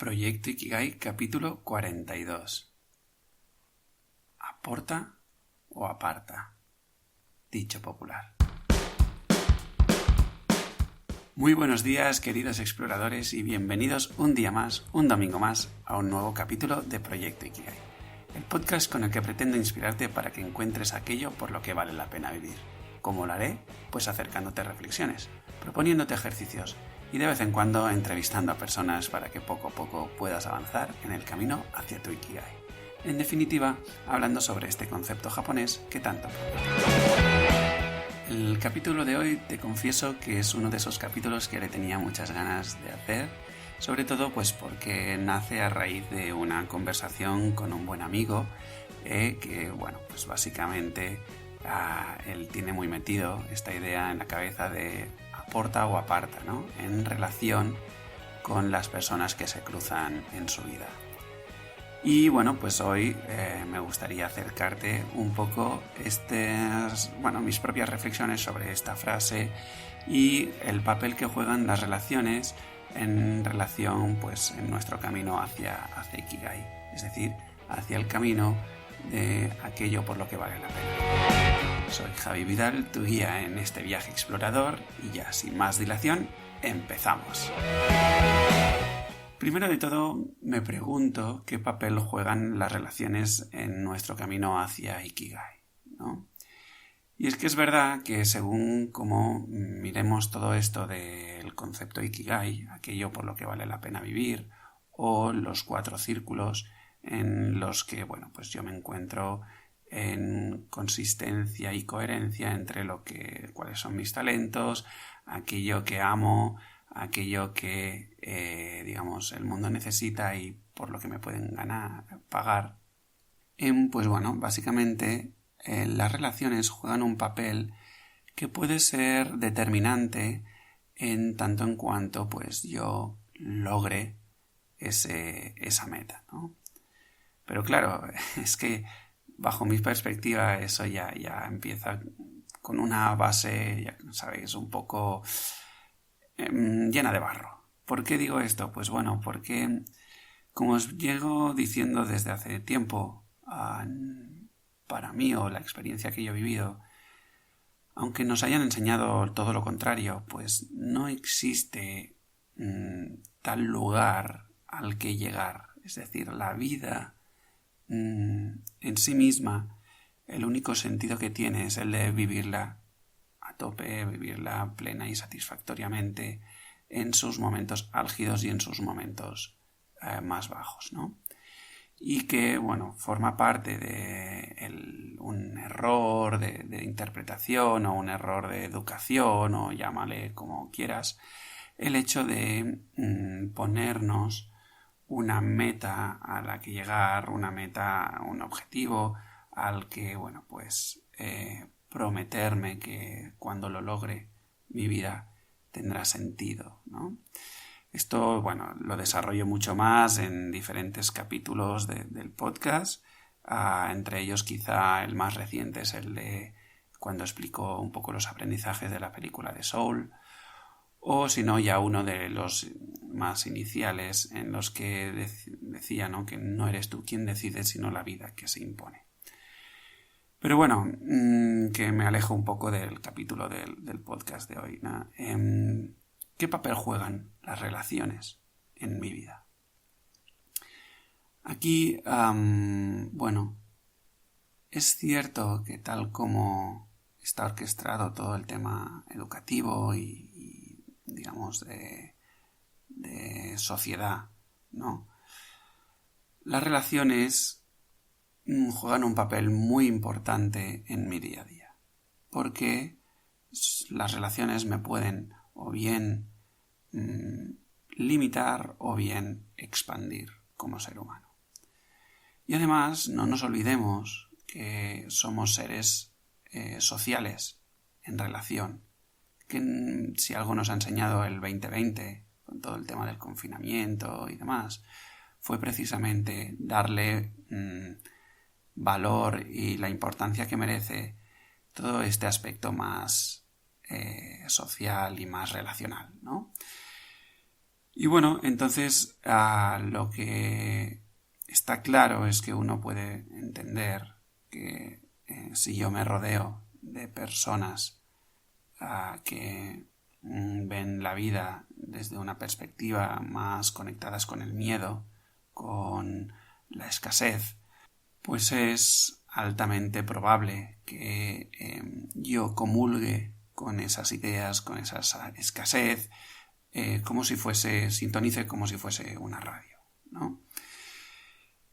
Proyecto Ikigai, capítulo 42. ¿Aporta o aparta? Dicho popular. Muy buenos días, queridos exploradores, y bienvenidos un día más, un domingo más, a un nuevo capítulo de Proyecto Ikigai, el podcast con el que pretendo inspirarte para que encuentres aquello por lo que vale la pena vivir. ¿Cómo lo haré? Pues acercándote reflexiones, proponiéndote ejercicios y de vez en cuando entrevistando a personas para que poco a poco puedas avanzar en el camino hacia tu Ikigai. En definitiva, hablando sobre este concepto japonés que tanto prometo. El capítulo de hoy te confieso que es uno de esos capítulos que le tenía muchas ganas de hacer, sobre todo pues porque nace a raíz de una conversación con un buen amigo que, bueno, pues básicamente él tiene muy metido esta idea en la cabeza de aporta o aparta, ¿no? En relación con las personas que se cruzan en su vida. Y bueno, pues hoy me gustaría acercarte un poco mis propias reflexiones sobre esta frase y el papel que juegan las relaciones en relación, pues, en nuestro camino hacia Ikigai, es decir, hacia el camino de aquello por lo que vale la pena. Soy Javi Vidal, tu guía en este viaje explorador, y ya sin más dilación, empezamos. Primero de todo, me pregunto qué papel juegan las relaciones en nuestro camino hacia Ikigai, ¿no? Y es que es verdad que según cómo miremos todo esto del concepto Ikigai, aquello por lo que vale la pena vivir, o los 4 círculos en los que, bueno, pues yo me encuentro en consistencia y coherencia entre cuáles son mis talentos, aquello que amo, aquello que, el mundo necesita y por lo que me pueden pagar. Pues bueno, básicamente las relaciones juegan un papel que puede ser determinante en tanto en cuanto pues yo logre esa meta, ¿no? Pero claro, es que bajo mi perspectiva eso ya empieza con una base, ya sabéis, un poco llena de barro. ¿Por qué digo esto? Pues bueno, porque como os llego diciendo desde hace tiempo, para mí o la experiencia que yo he vivido, aunque nos hayan enseñado todo lo contrario, pues no existe tal lugar al que llegar. Es decir, la vida en sí misma, el único sentido que tiene es el de vivirla a tope, vivirla plena y satisfactoriamente en sus momentos álgidos y en sus momentos más bajos, ¿no? Y que, bueno, forma parte de un error de interpretación o un error de educación, o llámale como quieras, el hecho de ponernos una meta a la que llegar, un objetivo al que, bueno, pues prometerme que cuando lo logre mi vida tendrá sentido, ¿no? Esto, bueno, lo desarrollo mucho más en diferentes capítulos del podcast. Entre ellos quizá el más reciente es el de cuando explico un poco los aprendizajes de la película de Soul, o si no, ya uno de los más iniciales en los que decía, ¿no?, que no eres tú quien decide, sino la vida que se impone. Pero bueno, que me alejo un poco del capítulo del podcast de hoy, ¿no? ¿Qué papel juegan las relaciones en mi vida? Aquí, es cierto que tal como está orquestado todo el tema educativo y digamos, de sociedad, ¿no? Las relaciones juegan un papel muy importante en mi día a día, porque las relaciones me pueden o bien limitar o bien expandir como ser humano. Y además no nos olvidemos que somos seres sociales en relación, que si algo nos ha enseñado el 2020 con todo el tema del confinamiento y demás, fue precisamente darle valor y la importancia que merece todo este aspecto más social y más relacional, ¿no? Y bueno, entonces lo que está claro es que uno puede entender que si yo me rodeo de personas que ven la vida desde una perspectiva más conectadas con el miedo, con la escasez, pues es altamente probable que yo comulgue con esas ideas, con esa escasez, sintonice como si fuese una radio, ¿no?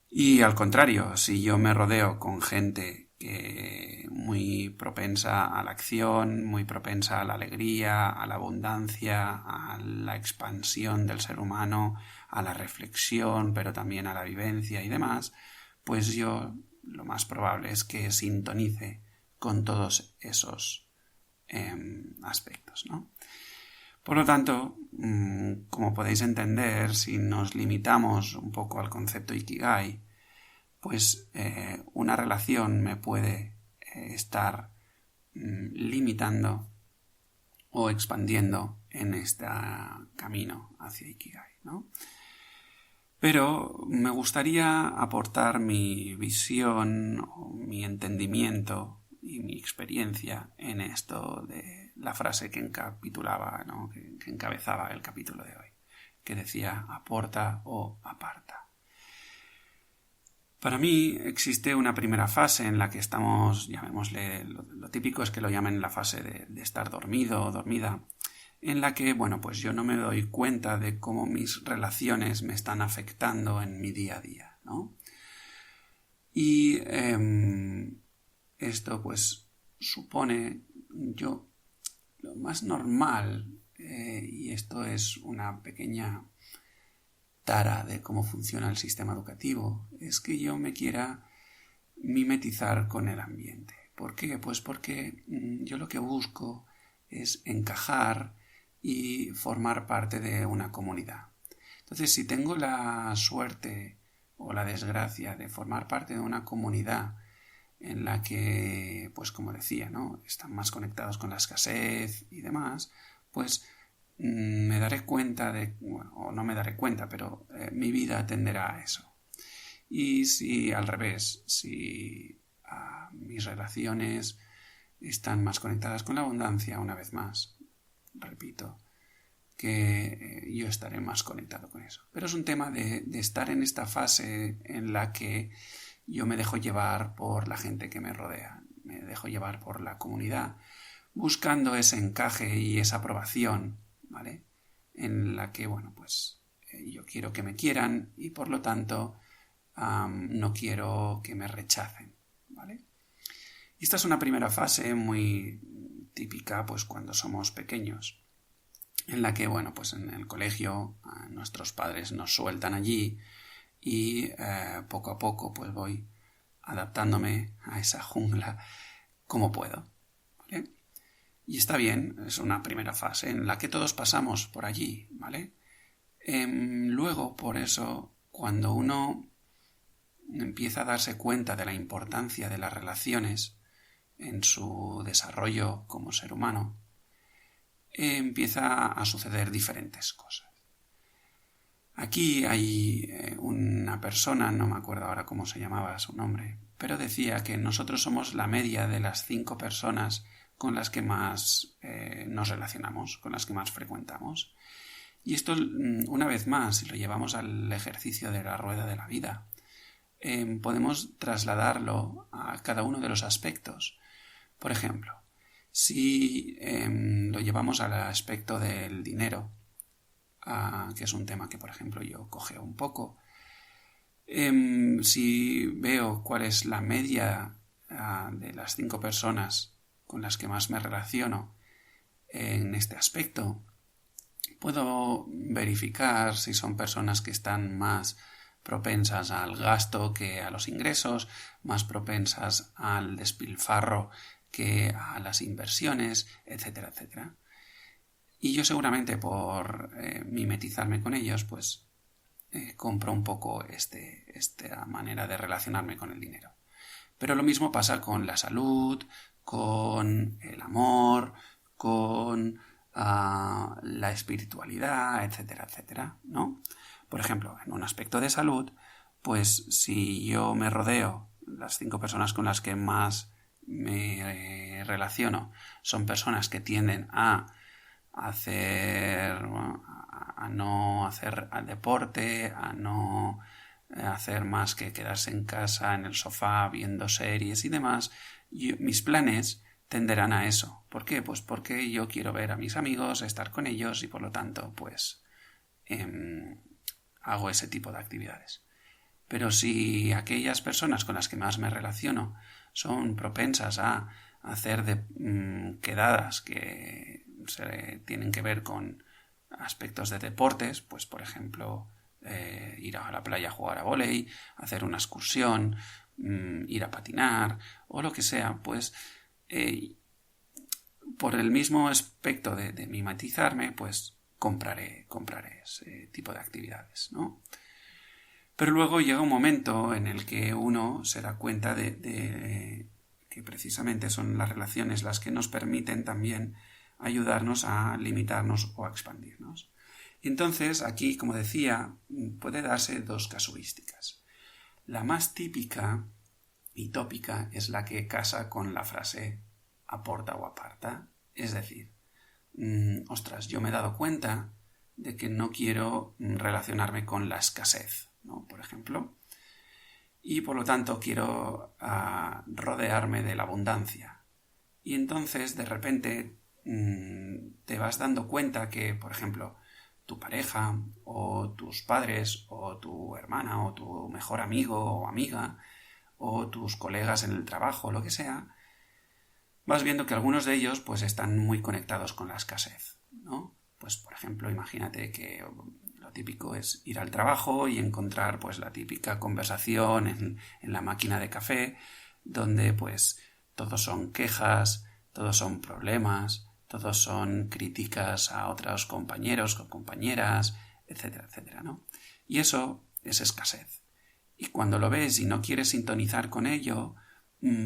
Y al contrario, si yo me rodeo con gente que muy propensa a la acción, muy propensa a la alegría, a la abundancia, a la expansión del ser humano, a la reflexión, pero también a la vivencia y demás, pues yo lo más probable es que sintonice con todos esos aspectos, ¿no? Por lo tanto, como podéis entender, si nos limitamos un poco al concepto Ikigai, pues una relación me puede estar limitando o expandiendo en este camino hacia Ikigai, ¿no? Pero me gustaría aportar mi visión, o mi entendimiento y mi experiencia en esto de la frase que encapitulaba, ¿no? que encabezaba el capítulo de hoy, que decía aporta o aparta. Para mí existe una primera fase en la que estamos, llamémosle, lo típico es que lo llamen la fase de estar dormido o dormida, en la que, bueno, pues yo no me doy cuenta de cómo mis relaciones me están afectando en mi día a día, ¿no? Y esto, pues, supone yo lo más normal, y esto es una pequeña tara de cómo funciona el sistema educativo, es que yo me quiera mimetizar con el ambiente. ¿Por qué? Pues porque yo lo que busco es encajar y formar parte de una comunidad. Entonces, si tengo la suerte o la desgracia de formar parte de una comunidad en la que, pues como decía, ¿no? Están más conectados con la escasez y demás, pues me daré cuenta o no me daré cuenta, pero mi vida tenderá a eso. Y si al revés, si mis relaciones están más conectadas con la abundancia, una vez más, repito, que yo estaré más conectado con eso. Pero es un tema de estar en esta fase en la que yo me dejo llevar por la gente que me rodea, me dejo llevar por la comunidad, buscando ese encaje y esa aprobación, ¿vale? En la que, bueno, pues yo quiero que me quieran y por lo tanto no quiero que me rechacen, ¿vale? Y esta es una primera fase muy típica, pues cuando somos pequeños, en la que, bueno, pues en el colegio nuestros padres nos sueltan allí y poco a poco pues voy adaptándome a esa jungla como puedo, ¿vale? Y está bien, es una primera fase en la que todos pasamos por allí, ¿vale? Luego, por eso, cuando uno empieza a darse cuenta de la importancia de las relaciones en su desarrollo como ser humano, empieza a suceder diferentes cosas. Aquí hay una persona, no me acuerdo ahora cómo se llamaba su nombre, pero decía que nosotros somos la media de las 5 personas con las que más nos relacionamos, con las que más frecuentamos. Y esto, una vez más, si lo llevamos al ejercicio de la rueda de la vida, podemos trasladarlo a cada uno de los aspectos. Por ejemplo, si lo llevamos al aspecto del dinero, que es un tema que, por ejemplo, yo cogeo un poco, si veo cuál es la media de las 5 personas con las que más me relaciono en este aspecto, puedo verificar si son personas que están más propensas al gasto que a los ingresos, más propensas al despilfarro que a las inversiones, etcétera, etcétera. Y yo seguramente por mimetizarme con ellos, pues compro un poco esta manera de relacionarme con el dinero. Pero lo mismo pasa con la salud, con el amor, con la espiritualidad, etcétera, etcétera, ¿no? Por ejemplo, en un aspecto de salud, pues si yo me rodeo, las 5 personas con las que más me relaciono son personas que tienden a no hacer deporte, a no hacer más que quedarse en casa, en el sofá, viendo series y demás, mis planes tenderán a eso. ¿Por qué? Pues porque yo quiero ver a mis amigos, estar con ellos y por lo tanto, pues hago ese tipo de actividades. Pero si aquellas personas con las que más me relaciono son propensas a hacer quedadas que tienen que ver con aspectos de deportes, pues por ejemplo ir a la playa a jugar a vóley, hacer una excursión, ir a patinar o lo que sea, pues por el mismo aspecto de mimetizarme, pues compraré ese tipo de actividades, ¿no? Pero luego llega un momento en el que uno se da cuenta de que precisamente son las relaciones las que nos permiten también ayudarnos a limitarnos o a expandirnos. Y entonces aquí, como decía, puede darse 2 casuísticas. La más típica y tópica es la que casa con la frase aporta o aparta. Es decir, ostras, yo me he dado cuenta de que no quiero relacionarme con la escasez, ¿no? Por ejemplo, y por lo tanto quiero rodearme de la abundancia. Y entonces, de repente, te vas dando cuenta que, por ejemplo, tu pareja o tus padres o tu hermana o tu mejor amigo o amiga o tus colegas en el trabajo, lo que sea, vas viendo que algunos de ellos pues están muy conectados con la escasez, ¿no? Pues, por ejemplo, imagínate que lo típico es ir al trabajo y encontrar pues la típica conversación en la máquina de café donde pues todos son quejas, todos son problemas, todos son críticas a otros compañeros o compañeras, etcétera, etcétera, ¿no? Y eso es escasez. Y cuando lo ves y no quieres sintonizar con ello,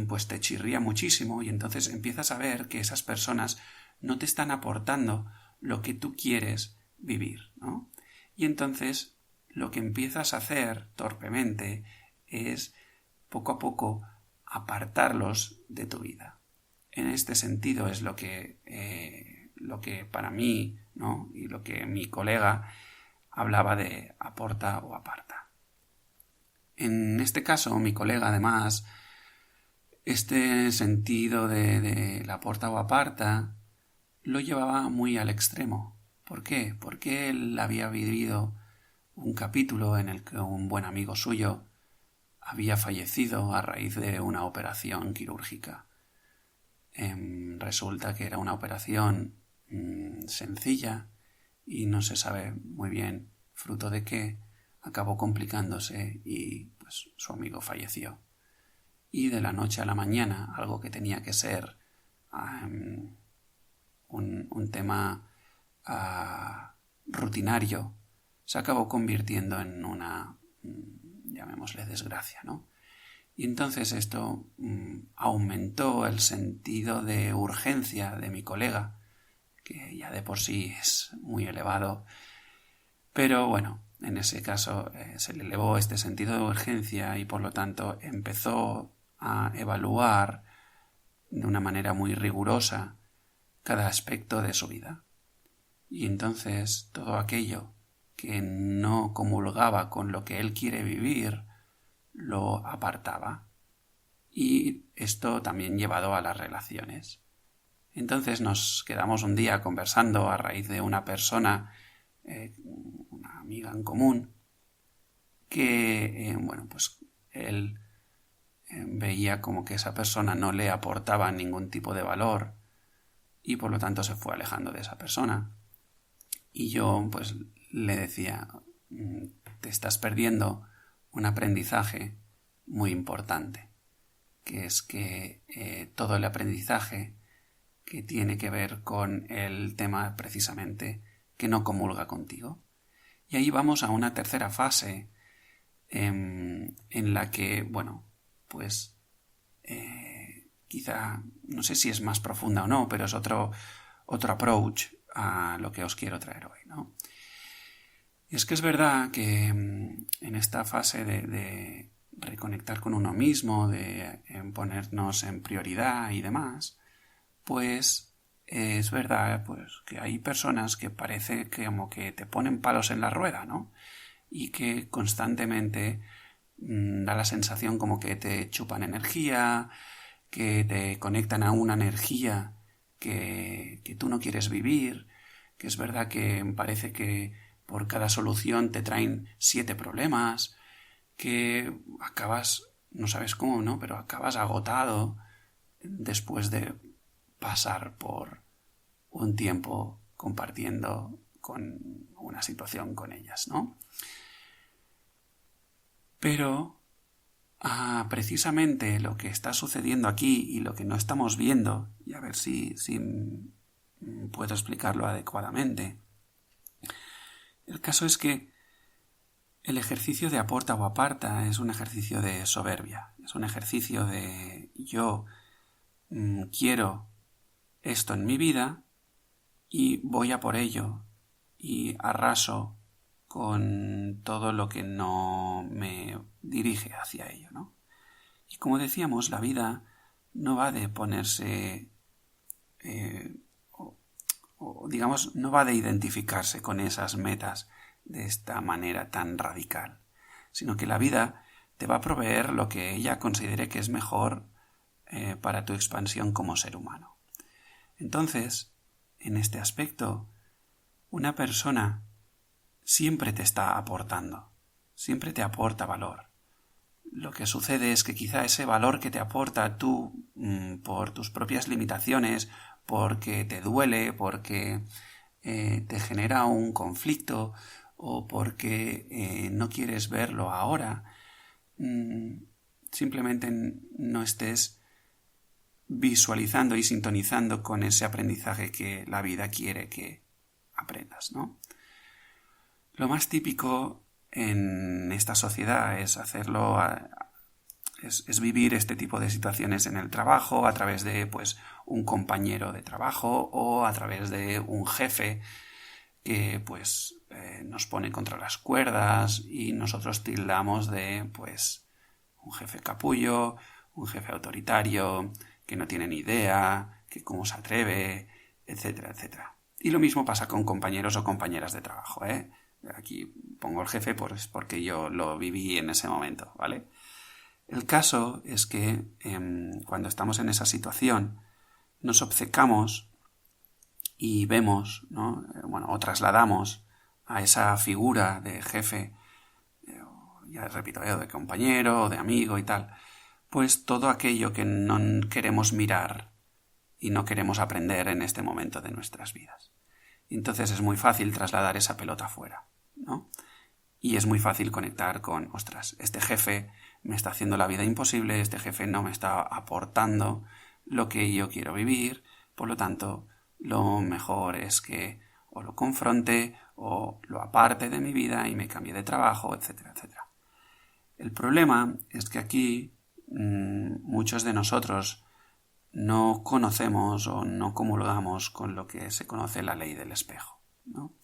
pues te chirría muchísimo y entonces empiezas a ver que esas personas no te están aportando lo que tú quieres vivir, ¿no? Y entonces lo que empiezas a hacer torpemente es poco a poco apartarlos de tu vida. En este sentido es lo que para mí, ¿no? Y lo que mi colega hablaba de aporta o aparta. En este caso, mi colega además, este sentido de la aporta o aparta lo llevaba muy al extremo. ¿Por qué? Porque él había vivido un capítulo en el que un buen amigo suyo había fallecido a raíz de una operación quirúrgica. Resulta que era una operación sencilla y no se sabe muy bien fruto de qué acabó complicándose y pues su amigo falleció. Y de la noche a la mañana, algo que tenía que ser un tema rutinario, se acabó convirtiendo en una, llamémosle, desgracia, ¿no? Y entonces esto aumentó el sentido de urgencia de mi colega, que ya de por sí es muy elevado, pero bueno, en ese caso se le elevó este sentido de urgencia y por lo tanto empezó a evaluar de una manera muy rigurosa cada aspecto de su vida. Y entonces todo aquello que no comulgaba con lo que él quiere vivir lo apartaba. Y esto también llevado a las relaciones. Entonces nos quedamos un día conversando a raíz de una persona, una amiga en común, que, pues él veía como que esa persona no le aportaba ningún tipo de valor y por lo tanto se fue alejando de esa persona. Y yo pues le decía, te estás perdiendo un aprendizaje muy importante, que es que todo el aprendizaje que tiene que ver con el tema precisamente que no comulga contigo. Y ahí vamos a una tercera fase en la que, pues quizá, no sé si es más profunda o no, pero es otro approach a lo que os quiero traer hoy, ¿no? Y es que es verdad que en esta fase de reconectar con uno mismo, de ponernos en prioridad y demás, pues es verdad pues, que hay personas que parece que como que te ponen palos en la rueda, ¿no? Y que constantemente da la sensación como que te chupan energía, que te conectan a una energía que tú no quieres vivir, que es verdad que parece que por cada solución te traen 7 problemas, que acabas, no sabes cómo, ¿no? Pero acabas agotado después de pasar por un tiempo compartiendo con una situación con ellas, ¿no? Pero precisamente lo que está sucediendo aquí y lo que no estamos viendo, y a ver si puedo explicarlo adecuadamente, el caso es que el ejercicio de aporta o aparta es un ejercicio de soberbia, es un ejercicio de yo quiero esto en mi vida y voy a por ello y arraso con todo lo que no me dirige hacia ello, ¿no? Y como decíamos, la vida no va de ponerse, digamos, no va de identificarse con esas metas de esta manera tan radical, sino que la vida te va a proveer lo que ella considere que es mejor para tu expansión como ser humano. Entonces, en este aspecto, una persona siempre te está aportando, siempre te aporta valor. Lo que sucede es que quizá ese valor que te aporta tú por tus propias limitaciones, porque te duele, porque te genera un conflicto o porque no quieres verlo ahora, simplemente no estés visualizando y sintonizando con ese aprendizaje que la vida quiere que aprendas, ¿no? Lo más típico en esta sociedad es hacerlo, es vivir este tipo de situaciones en el trabajo a través de pues un compañero de trabajo o a través de un jefe que pues nos pone contra las cuerdas y nosotros tildamos de pues un jefe capullo, un jefe autoritario, que no tiene ni idea, que cómo se atreve, etcétera, etcétera. Y lo mismo pasa con compañeros o compañeras de trabajo, ¿eh? Aquí pongo el jefe pues porque yo lo viví en ese momento, ¿vale? El caso es que cuando estamos en esa situación nos obcecamos y vemos, ¿no? O trasladamos a esa figura de jefe, ya repito, de compañero o de amigo y tal, pues todo aquello que no queremos mirar y no queremos aprender en este momento de nuestras vidas. Entonces es muy fácil trasladar esa pelota fuera, ¿no? Y es muy fácil conectar con, ostras, este jefe me está haciendo la vida imposible, este jefe no me está aportando lo que yo quiero vivir, por lo tanto, lo mejor es que o lo confronte o lo aparte de mi vida y me cambie de trabajo, etcétera, etcétera. El problema es que aquí muchos de nosotros no conocemos o no comulgamos con lo que se conoce la ley del espejo, ¿no?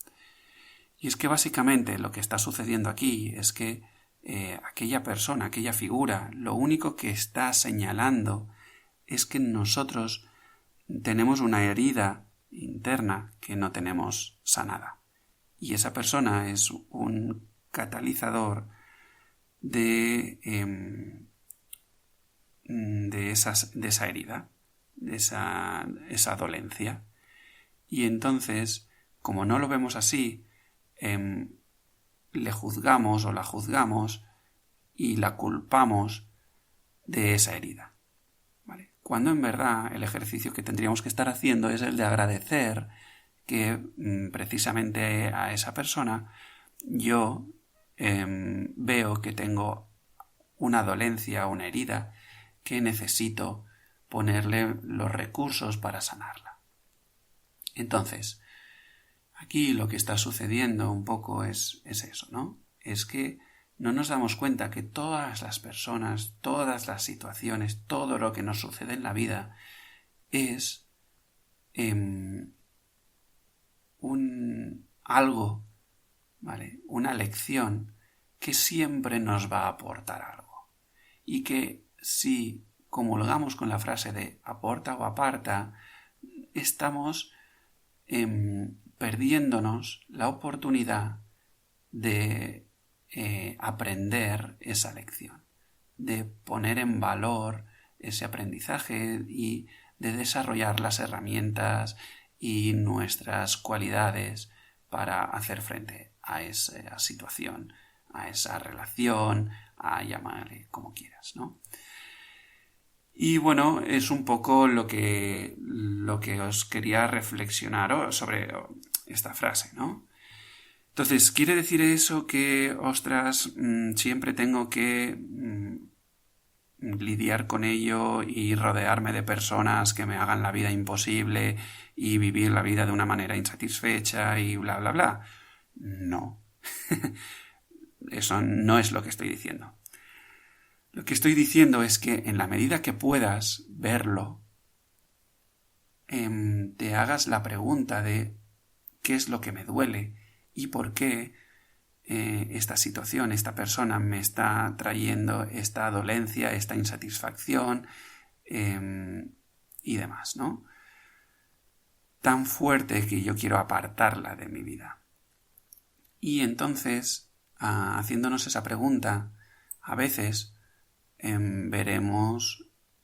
Y es que básicamente lo que está sucediendo aquí es que aquella persona, aquella figura, lo único que está señalando es que nosotros tenemos una herida interna que no tenemos sanada. Y esa persona es un catalizador de esa herida, de esa dolencia. Y entonces, como no lo vemos así, le juzgamos o la juzgamos y la culpamos de esa herida, ¿vale? Cuando en verdad el ejercicio que tendríamos que estar haciendo es el de agradecer que precisamente a esa persona yo veo que tengo una dolencia, una herida que necesito ponerle los recursos para sanarla. Entonces, aquí lo que está sucediendo un poco es eso, ¿no? Es que no nos damos cuenta que todas las personas, todas las situaciones, todo lo que nos sucede en la vida es algo, ¿vale? Una lección que siempre nos va a aportar algo. Y que si comulgamos con la frase de aporta o aparta, estamos perdiéndonos la oportunidad de aprender esa lección, de poner en valor ese aprendizaje y de desarrollar las herramientas y nuestras cualidades para hacer frente a esa situación, a esa relación, a llamarle como quieras, ¿no? Y bueno, es un poco lo que os quería reflexionar sobre esta frase, ¿no? Entonces, ¿quiere decir eso que, ostras, siempre tengo que lidiar con ello y rodearme de personas que me hagan la vida imposible y vivir la vida de una manera insatisfecha y bla, bla, bla? No. Eso no es lo que estoy diciendo. Lo que estoy diciendo es que en la medida que puedas verlo, te hagas la pregunta de qué es lo que me duele y por qué esta situación, esta persona me está trayendo esta dolencia, esta insatisfacción y demás, ¿no? Tan fuerte que yo quiero apartarla de mi vida. Y entonces, haciéndonos esa pregunta, a veces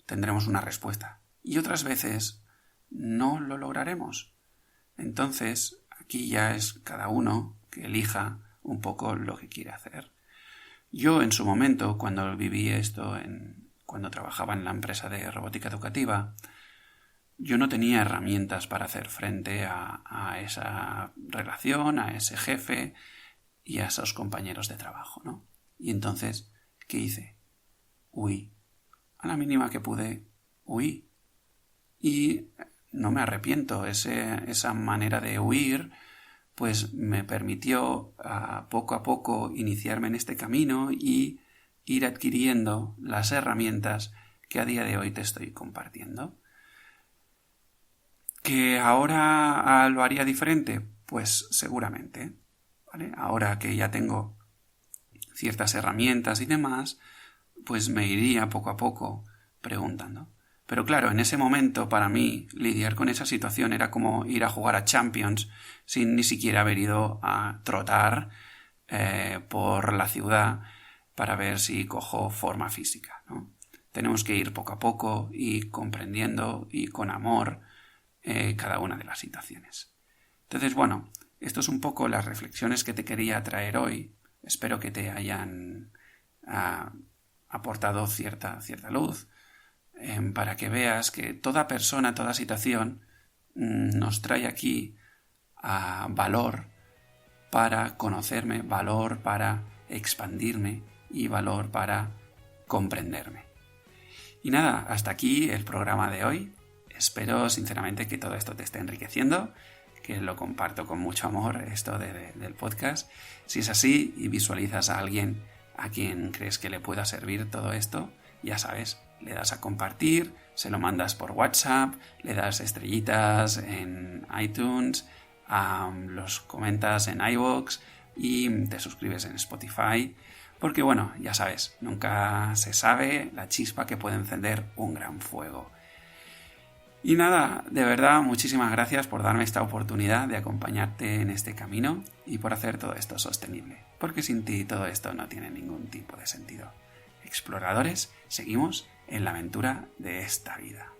tendremos una respuesta y otras veces no lo lograremos. Entonces, aquí ya es cada uno que elija un poco lo que quiere hacer. Yo en su momento, cuando viví esto, cuando trabajaba en la empresa de robótica educativa, yo no tenía herramientas para hacer frente a esa relación, a ese jefe y a esos compañeros de trabajo, ¿no? Y entonces, ¿qué hice? Huí. A la mínima que pude, huí. Y no me arrepiento. Esa manera de huir pues me permitió poco a poco iniciarme en este camino y ir adquiriendo las herramientas que a día de hoy te estoy compartiendo. ¿Que ahora lo haría diferente? Pues seguramente, ¿vale? Ahora que ya tengo ciertas herramientas y demás, pues me iría poco a poco preguntando. Pero claro, en ese momento para mí lidiar con esa situación era como ir a jugar a Champions sin ni siquiera haber ido a trotar por la ciudad para ver si cojo forma física, ¿no? Tenemos que ir poco a poco y comprendiendo y con amor cada una de las situaciones. Entonces, bueno, esto es un poco las reflexiones que te quería traer hoy. Espero que te hayan aportado cierta luz para que veas que toda persona, toda situación nos trae aquí valor para conocerme, valor para expandirme y valor para comprenderme. Y nada, hasta aquí el programa de hoy. Espero sinceramente que todo esto te esté enriqueciendo, que lo comparto con mucho amor esto del podcast. Si es así y visualizas a alguien a quien crees que le pueda servir todo esto, ya sabes, le das a compartir, se lo mandas por WhatsApp, le das estrellitas en iTunes, los comentas en iVoox y te suscribes en Spotify, porque bueno, ya sabes, nunca se sabe la chispa que puede encender un gran fuego. Y nada, de verdad, muchísimas gracias por darme esta oportunidad de acompañarte en este camino y por hacer todo esto sostenible, porque sin ti todo esto no tiene ningún tipo de sentido. Exploradores, seguimos en la aventura de esta vida.